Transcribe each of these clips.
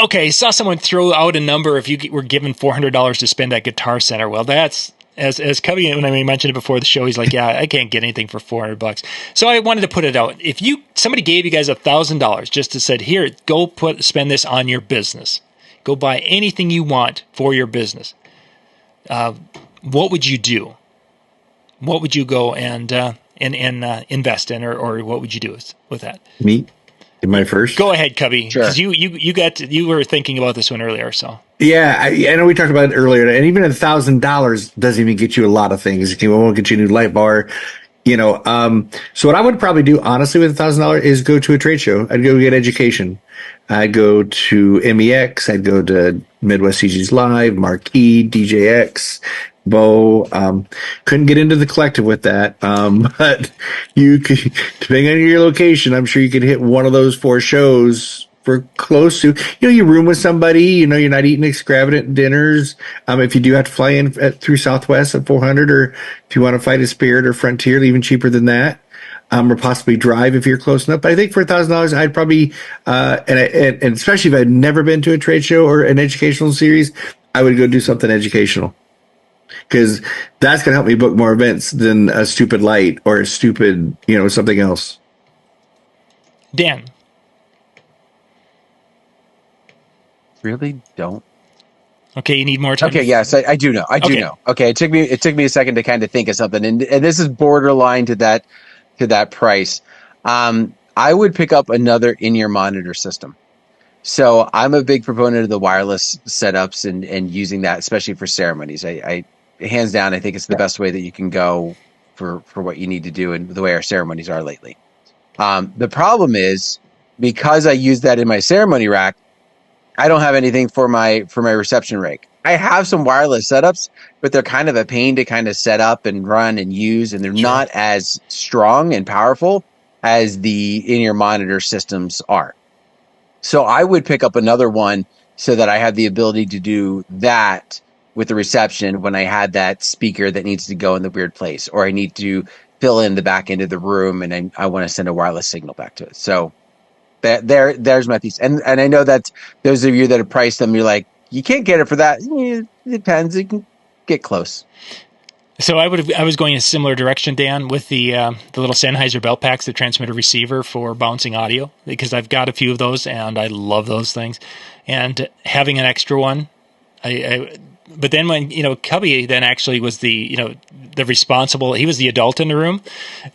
okay, I saw someone throw out a number if you were given $400 to spend at Guitar Center. Well, that's, as Cubbie, when I mentioned it before the show, he's like, yeah, I can't get anything for $400. So I wanted to put it out. If somebody gave you guys $1,000 just to said, here, go spend this on your business. Go buy anything you want for your business. What would you do? What would you go and invest in, or what would you do with that? Me? Am I first? Go ahead, Cubbie. Sure. Because you were thinking about this one earlier. So yeah, I know we talked about it earlier, and even $1,000 doesn't even get you a lot of things. It won't get you a new light bar, So what I would probably do, honestly, with $1,000 is go to a trade show. I'd go get education. I'd go to MEX. I'd go to Midwest CG's Live, Marquee, DJX, Bo. Couldn't get into the collective with that. But you could, depending on your location, I'm sure you could hit one of those 4 shows for close to, you room with somebody, you're not eating extravagant dinners. If you do have to fly in through Southwest at 400, or if you want to fight a Spirit or Frontier, even cheaper than that. Or possibly drive if you're close enough. But I think for $1,000, I'd probably, and especially if I'd never been to a trade show or an educational series, I would go do something educational. Because that's going to help me book more events than a stupid light or a stupid, something else. Dan. Really don't. Okay, you need more time. Okay, yes, I do know. I do know. Okay, it took me a second to kind of think of something, and this is borderline to that price. I would pick up another in-ear monitor system. So I'm a big proponent of the wireless setups and using that, especially for ceremonies. I hands down, I think it's the best way that you can go for what you need to do and the way our ceremonies are lately. The problem is, because I use that in my ceremony rack, I don't have anything for my reception rig. I have some wireless setups, but they're kind of a pain to kind of set up and run and use, and they're not as strong and powerful as the in-ear monitor systems are. So I would pick up another one so that I have the ability to do that with the reception when I had that speaker that needs to go in the weird place, or I need to fill in the back end of the room and I want to send a wireless signal back to it. So there's my piece. And I know that those of you that have priced them, you're like, you can't get it for that. It depends. You can get close. So I was going in a similar direction, Dan, with the little Sennheiser belt packs, the transmitter receiver for bouncing audio, because I've got a few of those and I love those things. And having an extra one, but then when, Cubbie then actually was the responsible, he was the adult in the room.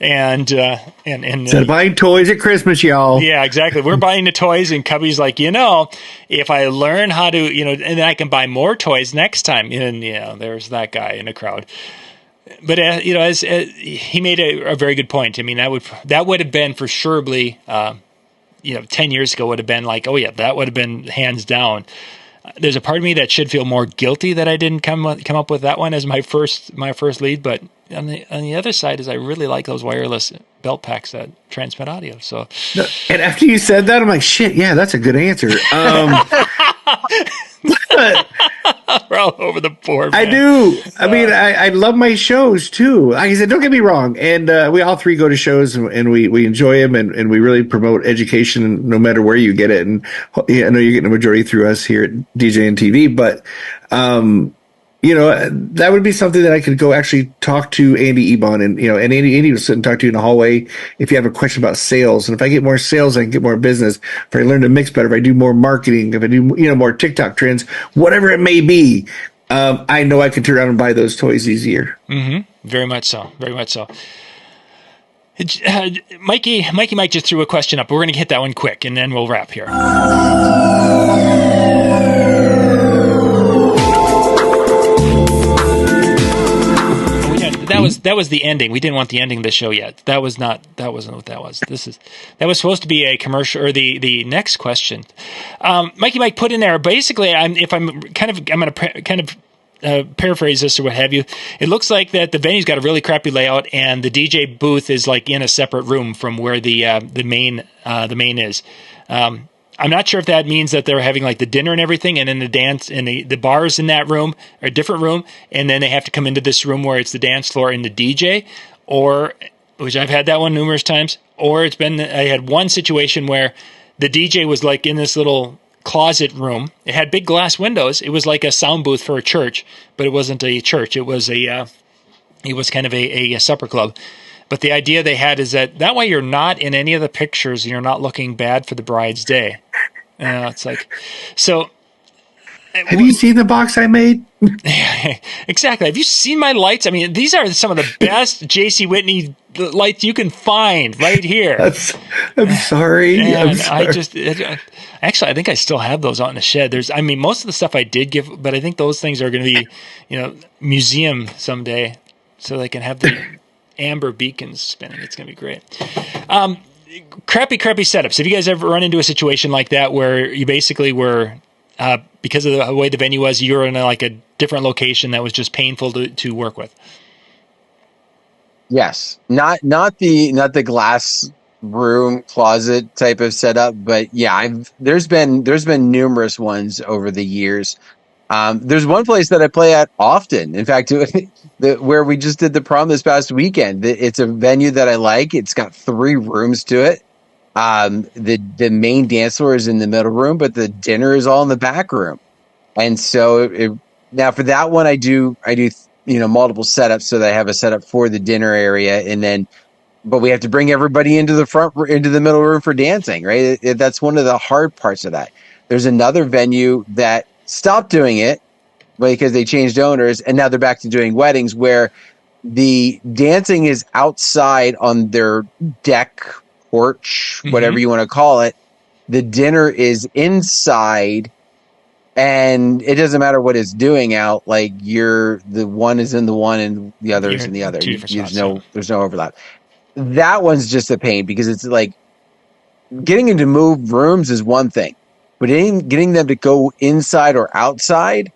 And so buying toys at Christmas, y'all. Yeah, exactly. We're buying the toys and Cubbie's like, if I learn how to, and then I can buy more toys next time. And, there's that guy in the crowd. But, as he made a very good point. I mean, that would have been for surely, 10 years ago would have been like, oh yeah, that would have been hands down. There's a part of me that should feel more guilty that I didn't come up with that one as my first lead. But on the other side is I really like those wireless belt packs that transmit audio. So, and after you said that, I'm like, shit, yeah, that's a good answer. We're all over the board, man. I do. I mean, I love my shows too. Like I said, don't get me wrong. And we all three go to shows and we enjoy them and we really promote education no matter where you get it. And I know you're getting a majority through us here at DJNTV, but that would be something that I could go actually talk to Andy Ebon and Andy will sit and talk to you in the hallway if you have a question about sales. And if I get more sales, I can get more business. If I learn to mix better, if I do more marketing, if I do, more TikTok trends, whatever it may be, I know I can turn around and buy those toys easier. Mm-hmm. Very much so. Very much so. Mikey Mike just threw a question up. We're going to hit that one quick and then we'll wrap here. That was the ending. We didn't want the ending of the show yet. That wasn't what that was. That was supposed to be a commercial or the next question. Mikey Mike put in there basically. I'm going to paraphrase this or what have you. It looks like that the venue's got a really crappy layout and the DJ booth is like in a separate room from where the main is. I'm not sure if that means that they're having like the dinner and everything, and then the dance and the bars in that room or a different room, and then they have to come into this room where it's the dance floor and the DJ, or which I've had that one numerous times, or I had one situation where the DJ was like in this little closet room. It had big glass windows. It was like a sound booth for a church, but it wasn't a church. It was kind of a supper club. But the idea they had is that way you're not in any of the pictures and you're not looking bad for the bride's day. It's like, so. Have you seen the box I made? Exactly. Have you seen my lights? I mean, these are some of the best J.C. Whitney lights you can find right here. I'm sorry. And I'm sorry. Actually, I think I still have those out in the shed. Most of the stuff I did give, but I think those things are going to be, museum someday, so they can have the amber beacons spinning. It's going to be great. Crappy setups. Have you guys ever run into a situation like that where you basically were, because of the way the venue was, you were in a different location that was just painful to work with? Yes, not the glass room closet type of setup, but yeah, there's been numerous ones over the years. There's one place that I play at often. In fact, where we just did the prom this past weekend. It's a venue that I like. It's got 3 rooms to it. The main dance floor is in the middle room, but the dinner is all in the back room. And so now for that one, I do multiple setups, so that I have a setup for the dinner area, but we have to bring everybody into the middle room for dancing, right? That's one of the hard parts of that. There's another venue that stopped doing it because they changed owners, and now they're back to doing weddings where the dancing is outside on their deck, porch, whatever you want to call it. The dinner is inside, and it doesn't matter what it's doing out. Like the one is in the one and the other is in the other. There's no overlap. That one's just a pain because it's like getting into move rooms is one thing, but getting them to go inside or outside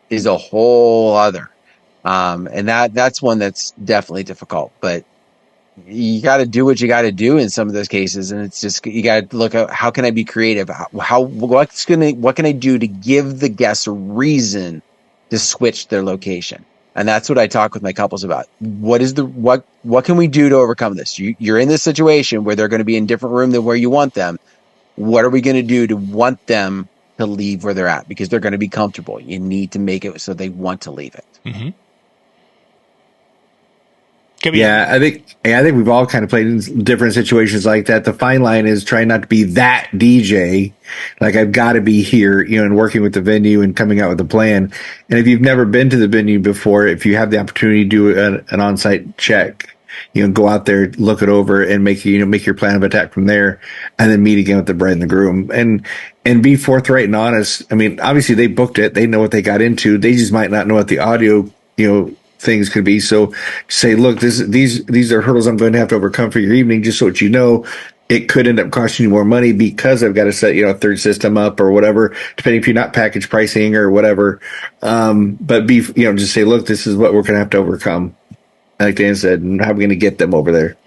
is a whole other. And that's one that's definitely difficult, but you got to do what you got to do in some of those cases. And it's just, you got to look at how can I be creative? What can I do to give the guests a reason to switch their location? And that's what I talk with my couples about. What can we do to overcome this? You're in this situation where they're going to be in a different room than where you want them. What are we going to do to want them to leave where they're at? Because they're going to be comfortable. You need to make it so they want to leave it. Mm-hmm. Yeah, I think we've all kind of played in different situations like that. The fine line is trying not to be that DJ. Like, I've got to be here, and working with the venue and coming out with a plan. And if you've never been to the venue before, if you have the opportunity to do an on-site check, go out there, look it over, and make your plan of attack from there, and then meet again with the bride and the groom, and be forthright and honest. I mean, obviously they booked it; they know what they got into. They just might not know what the audio, things could be. So say, look, these are hurdles I'm going to have to overcome for your evening. Just so that you know, it could end up costing you more money because I've got to set a third system up or whatever, depending if you're not package pricing or whatever. But just say, look, this is what we're going to have to overcome. Like Dan said, and how are we going to get them over there?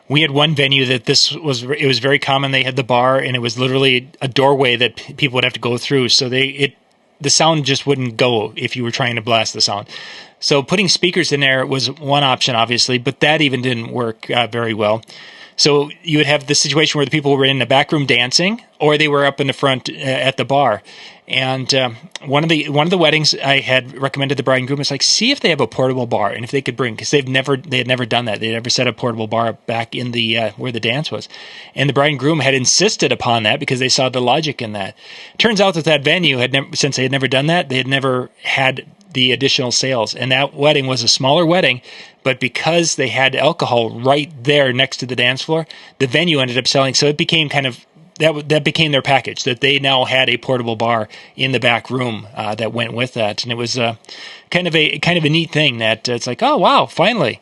We had one venue that it was very common. They had the bar, and it was literally a doorway that people would have to go through. So the sound just wouldn't go if you were trying to blast the sound. So putting speakers in there was one option, obviously, but that even didn't work very well. So you would have the situation where the people were in the back room dancing, or they were up in the front at the bar. And one of the weddings, I had recommended the bride and groom is see if they have a portable bar and if they could bring, because they had never done that. They'd never set a portable bar back in the where the dance was, and the bride and groom had insisted upon that because they saw the logic in that. Turns out that venue since they had never done that, they had never had the additional sales, and that wedding was a smaller wedding, but because they had alcohol right there next to the dance floor, the venue ended up selling. So it became that became their package, that they now had a portable bar in the back room that went with that. And it was kind of a neat thing that it's like, oh, wow, finally.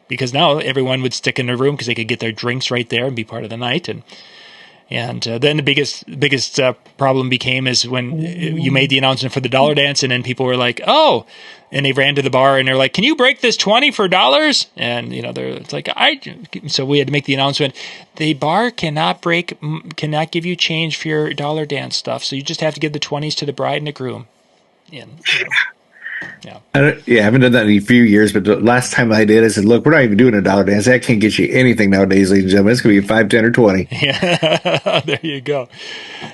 Because now everyone would stick in their room because they could get their drinks right there and be part of the night. And then the biggest problem became is when you made the announcement for the dollar dance, and then people were like, oh, and they ran to the bar and they're like, can you break this 20 for dollars? And it's like, so we had to make the announcement, the bar cannot give you change for your dollar dance stuff, so you just have to give the 20s to the bride and the groom. And, Yeah. I haven't done that in a few years, but the last time I did, I said, look, we're not even doing a dollar dance. That can't get you anything nowadays, ladies and gentlemen. It's going to be 5, 10, or 20. Yeah. There you go.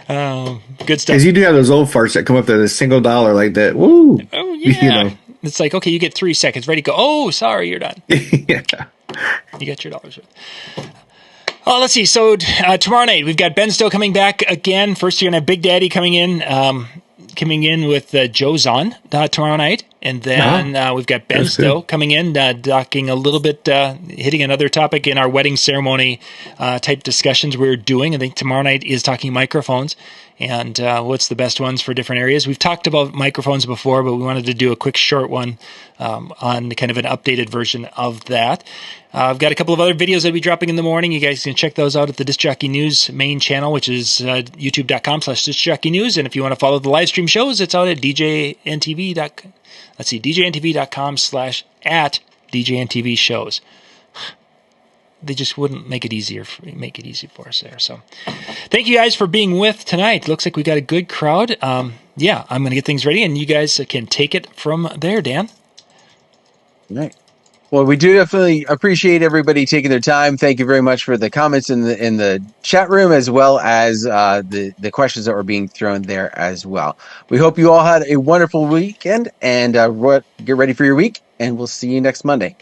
Good stuff. Because you do have those old farts that come up there, the single dollar like that. Woo! Oh, yeah. It's like, okay, you get 3 seconds. Ready, go. Oh, sorry, you're done. Yeah. You got your dollars worth. Oh, let's see. So tomorrow night, we've got Ben Stowe coming back again. First, you're going to have Big Daddy coming in with Joe Zahn tomorrow night. And then we've got Ben Stowe coming in, talking a little bit, hitting another topic in our wedding ceremony type discussions we're doing. I think tomorrow night is talking microphones and what's the best ones for different areas. We've talked about microphones before, but we wanted to do a quick short one on kind of an updated version of that. I've got a couple of other videos that will be dropping in the morning. You guys can check those out at the Disc Jockey News main channel, which is youtube.com/discjockeynews. And if you want to follow the live stream shows, it's out at DJNTV.com. Let's see, DJNTV.com/@DJNTV shows. They just wouldn't make it easy for us there. So thank you guys for being with tonight. Looks like we got a good crowd. Yeah, I'm going to get things ready, and you guys can take it from there, Dan. Right. Well, we do definitely appreciate everybody taking their time. Thank you very much for the comments in the chat room, as well as the questions that were being thrown there as well. We hope you all had a wonderful weekend, and get ready for your week, and we'll see you next Monday.